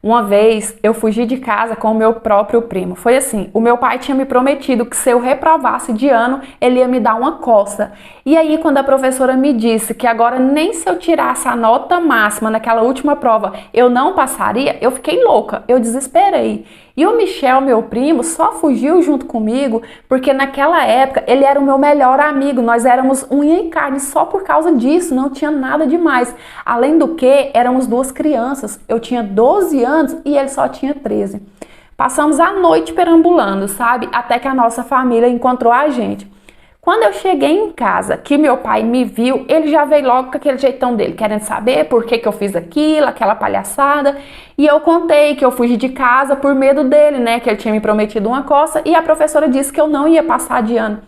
Uma vez eu fugi de casa com o meu próprio primo. Foi assim, o meu pai tinha me prometido que se eu reprovasse de ano, ele ia me dar uma coça. E aí quando a professora me disse que agora nem se eu tirasse a nota máxima naquela última prova, eu não passaria, eu fiquei louca, eu desesperei. E o Michel, meu primo, só fugiu junto comigo porque naquela época ele era o meu melhor amigo. Nós éramos unha e carne só por causa disso, não tinha nada demais. Além do que, éramos duas crianças. Eu tinha 12 anos e ele só tinha 13. Passamos a noite perambulando, sabe? Até que a nossa família encontrou a gente. Quando eu cheguei em casa, que meu pai me viu, ele já veio logo com aquele jeitão dele, querendo saber por que eu fiz aquilo, aquela palhaçada. E eu contei que eu fugi de casa por medo dele, né? Que ele tinha me prometido uma coça e a professora disse que eu não ia passar de ano.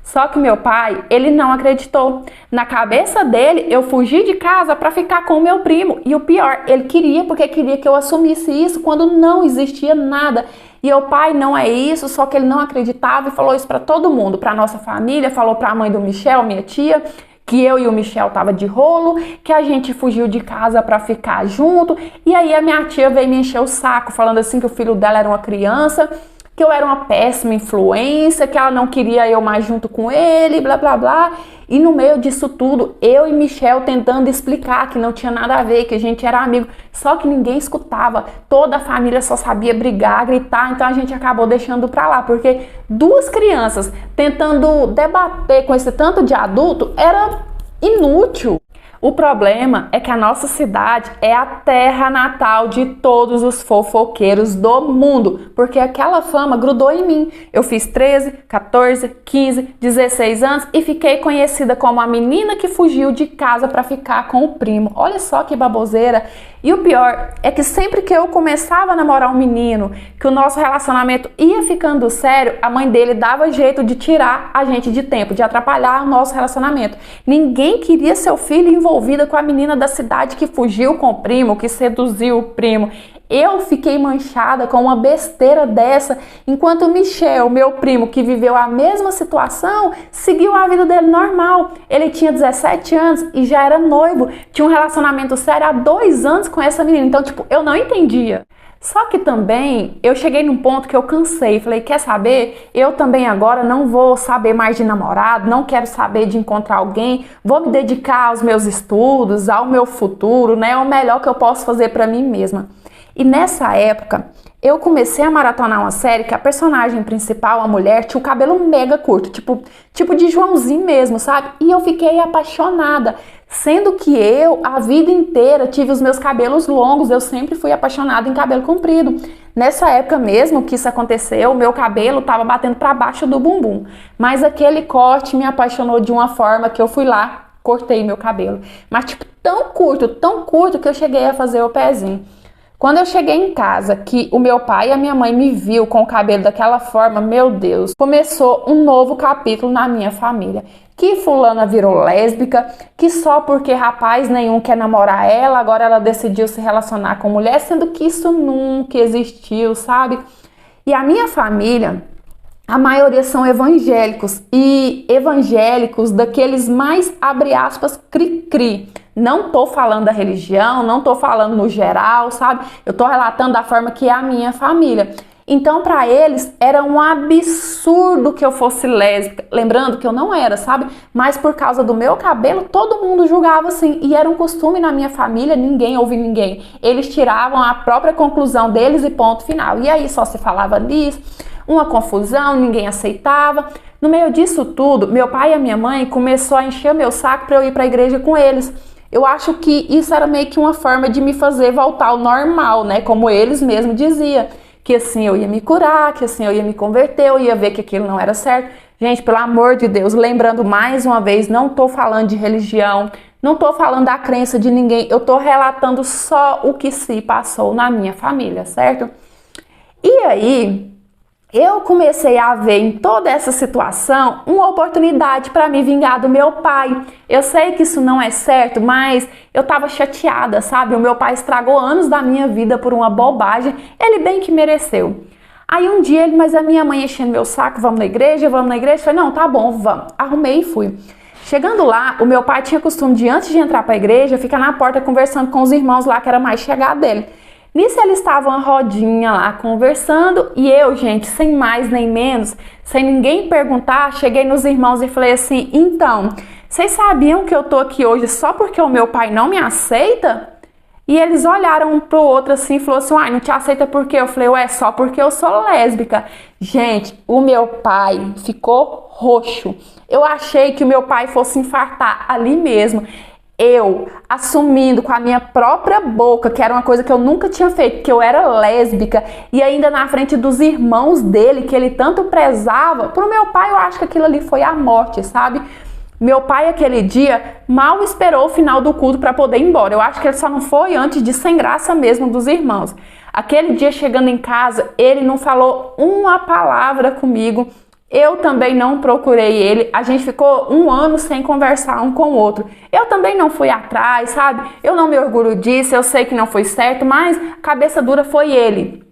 Só que meu pai, ele não acreditou. Na cabeça dele, eu fugi de casa para ficar com o meu primo. E o pior, ele queria porque queria que eu assumisse isso quando não existia nada. E o pai não é isso, só que ele não acreditava e falou isso para todo mundo, para nossa família, falou para a mãe do Michel, minha tia, que eu e o Michel tava de rolo, que a gente fugiu de casa para ficar junto. E aí a minha tia veio me encher o saco, falando assim que o filho dela era uma criança, que eu era uma péssima influência, que ela não queria eu mais junto com ele, blá blá blá. E no meio disso tudo, eu e Michel tentando explicar que não tinha nada a ver, que a gente era amigo, só que ninguém escutava. Toda a família só sabia brigar, gritar, então a gente acabou deixando pra lá, porque duas crianças tentando debater com esse tanto de adulto era inútil. O problema é que a nossa cidade é a terra natal de todos os fofoqueiros do mundo, porque aquela fama grudou em mim. Eu fiz 13, 14, 15, 16 anos e fiquei conhecida como a menina que fugiu de casa para ficar com o primo. Olha só que baboseira. E o pior é que sempre que eu começava a namorar um menino, que o nosso relacionamento ia ficando sério, a mãe dele dava jeito de tirar a gente de tempo, de atrapalhar o nosso relacionamento. Ninguém queria seu filho envolvido com a menina da cidade que fugiu com o primo, que seduziu o primo. Eu fiquei manchada com uma besteira dessa, enquanto o Michel, meu primo, que viveu a mesma situação, seguiu a vida dele normal. Ele tinha 17 anos e já era noivo, tinha um relacionamento sério há 2 anos com essa menina. Então, eu não entendia. Só que também eu cheguei num ponto que eu cansei, falei, quer saber? Eu também agora não vou saber mais de namorado, não quero saber de encontrar alguém, vou me dedicar aos meus estudos, ao meu futuro, né? É o melhor que eu posso fazer pra mim mesma. E nessa época, eu comecei a maratonar uma série que a personagem principal, a mulher, tinha o cabelo mega curto, tipo de Joãozinho mesmo, sabe? E eu fiquei apaixonada, sendo que eu, a vida inteira, tive os meus cabelos longos, eu sempre fui apaixonada em cabelo comprido. Nessa época mesmo que isso aconteceu, o meu cabelo tava batendo para baixo do bumbum, mas aquele corte me apaixonou de uma forma que eu fui lá, cortei meu cabelo. Mas tão curto que eu cheguei a fazer o pezinho. Quando eu cheguei em casa, que o meu pai e a minha mãe me viu com o cabelo daquela forma, meu Deus, começou um novo capítulo na minha família. Que fulana virou lésbica, que só porque rapaz nenhum quer namorar ela, agora ela decidiu se relacionar com mulher, sendo que isso nunca existiu, sabe? E a minha família, a maioria são evangélicos, e evangélicos daqueles mais, abre aspas, cri-cri. Não tô falando da religião, não tô falando no geral, sabe? Eu tô relatando da forma que é a minha família. Então, para eles, era um absurdo que eu fosse lésbica. Lembrando que eu não era, sabe? Mas por causa do meu cabelo, todo mundo julgava assim. E era um costume na minha família, ninguém ouve ninguém. Eles tiravam a própria conclusão deles e ponto final. E aí só se falava nisso, uma confusão, ninguém aceitava. No meio disso tudo, meu pai e a minha mãe começou a encher meu saco para eu ir para a igreja com eles. Eu acho que isso era meio que uma forma de me fazer voltar ao normal, né? Como eles mesmos diziam. Que assim eu ia me curar, que assim eu ia me converter, eu ia ver que aquilo não era certo. Gente, pelo amor de Deus, lembrando mais uma vez, não tô falando de religião, não tô falando da crença de ninguém, eu tô relatando só o que se passou na minha família, certo? E aí, eu comecei a ver em toda essa situação uma oportunidade para me vingar do meu pai. Eu sei que isso não é certo, mas eu tava chateada, sabe? O meu pai estragou anos da minha vida por uma bobagem, ele bem que mereceu. Aí um dia mas a minha mãe enchendo meu saco, vamos na igreja? Eu falei, não, tá bom, vamos. Arrumei e fui. Chegando lá, o meu pai tinha costume de, antes de entrar para a igreja, ficar na porta conversando com os irmãos lá, que era mais chegado dele. Nisso eles estavam a rodinha lá conversando e eu, gente, sem mais nem menos, sem ninguém perguntar, cheguei nos irmãos e falei assim: então, vocês sabiam que eu tô aqui hoje só porque o meu pai não me aceita? E eles olharam um pro outro assim e falaram assim: uai, não te aceita por quê? Eu falei: ué, só porque eu sou lésbica. Gente, o meu pai ficou roxo. Eu achei que o meu pai fosse infartar ali mesmo. Eu assumindo com a minha própria boca, que era uma coisa que eu nunca tinha feito, que eu era lésbica, e ainda na frente dos irmãos dele, que ele tanto prezava, pro meu pai eu acho que aquilo ali foi a morte, sabe? Meu pai, aquele dia, mal esperou o final do culto para poder ir embora. Eu acho que ele só não foi antes de sem graça mesmo dos irmãos. Aquele dia, chegando em casa, ele não falou uma palavra comigo. Eu também não procurei ele. A gente ficou um ano sem conversar um com o outro. Eu também não fui atrás, sabe? Eu não me orgulho disso, eu sei que não foi certo, mas cabeça dura foi ele.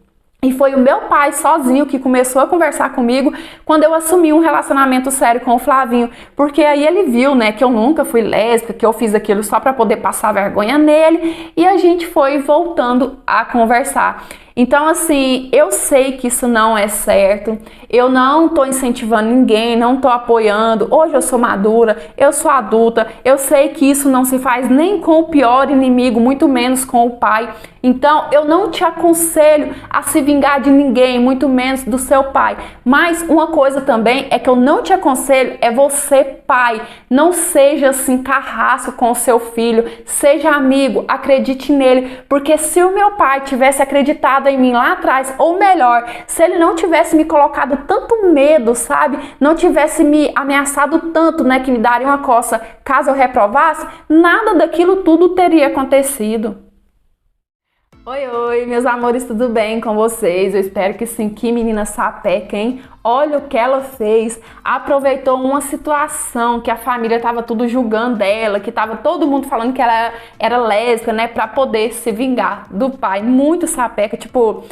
E foi o meu pai sozinho que começou a conversar comigo quando eu assumi um relacionamento sério com o Flavinho. Porque aí ele viu, né, que eu nunca fui lésbica, que eu fiz aquilo só para poder passar vergonha nele. E a gente foi voltando a conversar. Então, assim, eu sei que isso não é certo, eu não tô incentivando ninguém, não tô apoiando. Hoje eu sou madura, eu sou adulta, eu sei que isso não se faz nem com o pior inimigo, muito menos com o pai. Então, eu não te aconselho a se vingar de ninguém, muito menos do seu pai. Mas uma coisa também é que eu não te aconselho é você, pai, não seja assim carrasco com o seu filho, seja amigo, acredite nele, porque se o meu pai tivesse acreditado em mim lá atrás, ou melhor, se ele não tivesse me colocado tanto medo, sabe? Não tivesse me ameaçado tanto, né, que me daria uma coça caso eu reprovasse, nada daquilo tudo teria acontecido. Oi, meus amores, tudo bem com vocês? Eu espero que sim. Que menina sapeca, hein? Olha o que ela fez. Aproveitou uma situação que a família tava tudo julgando ela, que tava todo mundo falando que ela era lésbica, né? Pra poder se vingar do pai. Muito sapeca, tipo...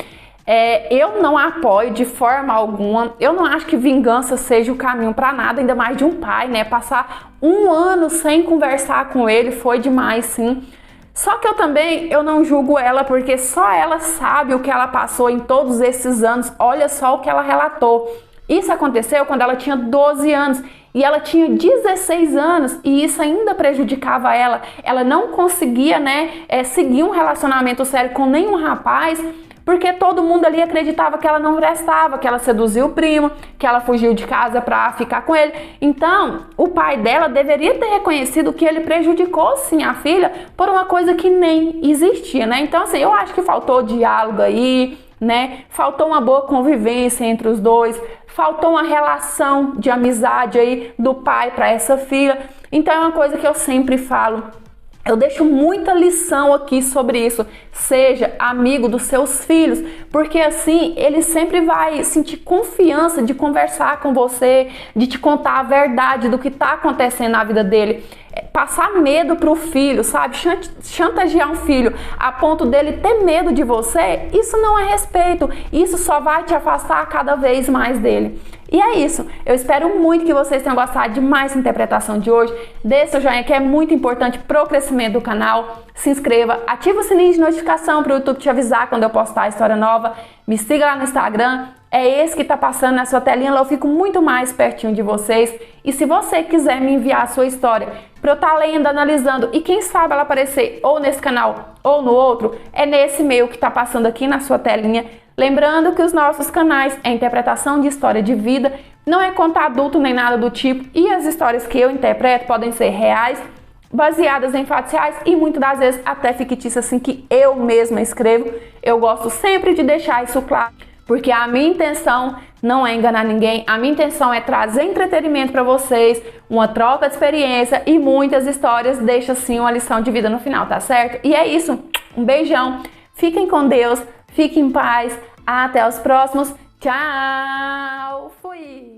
eu não apoio de forma alguma, eu não acho que vingança seja o caminho para nada, ainda mais de um pai, né? Passar um ano sem conversar com ele foi demais, sim. Só que eu não julgo ela, porque só ela sabe o que ela passou em todos esses anos. Olha só o que ela relatou. Isso aconteceu quando ela tinha 12 anos e ela tinha 16 anos e isso ainda prejudicava ela. Ela não conseguia, né, seguir um relacionamento sério com nenhum rapaz, porque todo mundo ali acreditava que ela não prestava, que ela seduziu o primo, que ela fugiu de casa pra ficar com ele. Então, o pai dela deveria ter reconhecido que ele prejudicou sim a filha por uma coisa que nem existia, né? Então, assim, eu acho que faltou diálogo aí, né? Faltou uma boa convivência entre os dois, faltou uma relação de amizade aí do pai para essa filha. Então, é uma coisa que eu sempre falo. Eu deixo muita lição aqui sobre isso. Seja amigo dos seus filhos, porque assim ele sempre vai sentir confiança de conversar com você, de te contar a verdade do que está acontecendo na vida dele. Passar medo pro filho, sabe? Chantagear um filho a ponto dele ter medo de você, isso não é respeito. Isso só vai te afastar cada vez mais dele. E é isso. Eu espero muito que vocês tenham gostado de mais interpretação de hoje. Deixe seu joinha que é muito importante pro crescimento do canal. Se inscreva, ativa o sininho de notificação para o YouTube te avisar quando eu postar história nova. Me siga lá no Instagram. É esse que tá passando na sua telinha, lá eu fico muito mais pertinho de vocês. E se você quiser me enviar a sua história para eu estar lendo, analisando e quem sabe ela aparecer ou nesse canal ou no outro, é nesse e-mail que tá passando aqui na sua telinha. Lembrando que os nossos canais é interpretação de história de vida, não é conto adulto nem nada do tipo, e as histórias que eu interpreto podem ser reais, baseadas em fatos reais e muitas das vezes até fictícias, assim, que eu mesma escrevo. Eu gosto sempre de deixar isso claro, porque a minha intenção não é enganar ninguém, a minha intenção é trazer entretenimento para vocês, uma troca de experiência e muitas histórias deixam assim uma lição de vida no final, tá certo? E é isso, um beijão, fiquem com Deus, fiquem em paz, até os próximos, tchau, fui!